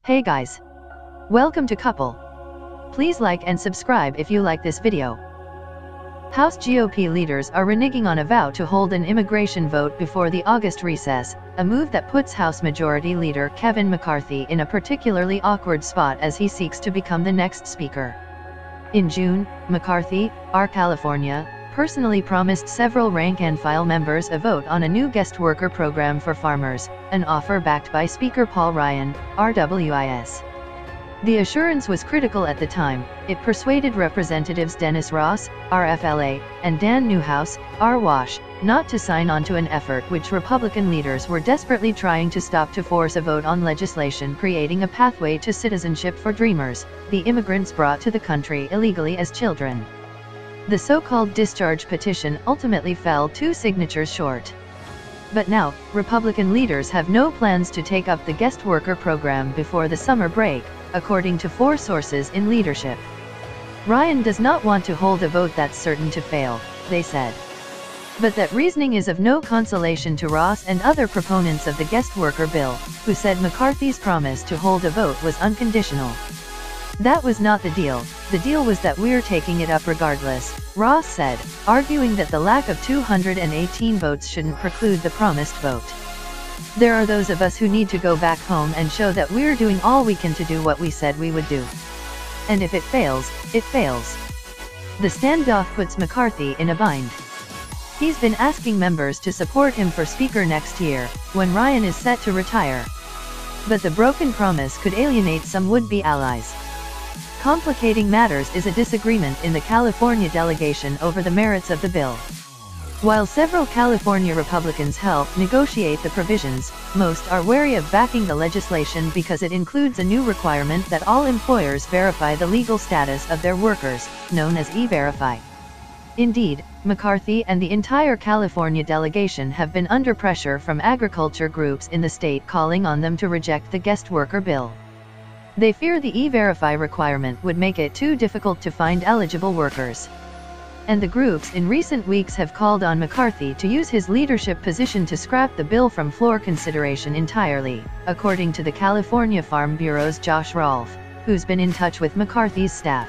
Hey guys! Welcome to Couple. Please like and subscribe if you like this video. House GOP leaders are reneging on a vow to hold an immigration vote before the August recess, a move that puts House Majority Leader Kevin McCarthy in a particularly awkward spot as he seeks to become the next speaker. In June, McCarthy, R. California, personally promised several rank-and-file members a vote on a new guest worker program for farmers, an offer backed by Speaker Paul Ryan, RWIS. The assurance was critical at the time. It persuaded Representatives Dennis Ross, RFLA, and Dan Newhouse, RWASH, not to sign on to an effort which Republican leaders were desperately trying to stop to force a vote on legislation creating a pathway to citizenship for Dreamers, the immigrants brought to the country illegally as children. The so-called discharge petition ultimately fell 2 signatures short. But now, Republican leaders have no plans to take up the guest worker program before the summer break, according to 4 sources in leadership. Ryan does not want to hold a vote that's certain to fail, they said. But that reasoning is of no consolation to Ross and other proponents of the guest worker bill, who said McCarthy's promise to hold a vote was unconditional. That was not the deal was that we're taking it up regardless, Ross said, arguing that the lack of 218 votes shouldn't preclude the promised vote. There are those of us who need to go back home and show that we're doing all we can to do what we said we would do. And if it fails, it fails. The standoff puts McCarthy in a bind. He's been asking members to support him for Speaker next year, when Ryan is set to retire. But the broken promise could alienate some would-be allies. Complicating matters is a disagreement in the California delegation over the merits of the bill. While several California Republicans helped negotiate the provisions, most are wary of backing the legislation because it includes a new requirement that all employers verify the legal status of their workers, known as E-Verify. Indeed, McCarthy and the entire California delegation have been under pressure from agriculture groups in the state calling on them to reject the guest worker bill. They fear the E-Verify requirement would make it too difficult to find eligible workers. And the groups in recent weeks have called on McCarthy to use his leadership position to scrap the bill from floor consideration entirely, according to the California Farm Bureau's Josh Rolfe, who's been in touch with McCarthy's staff.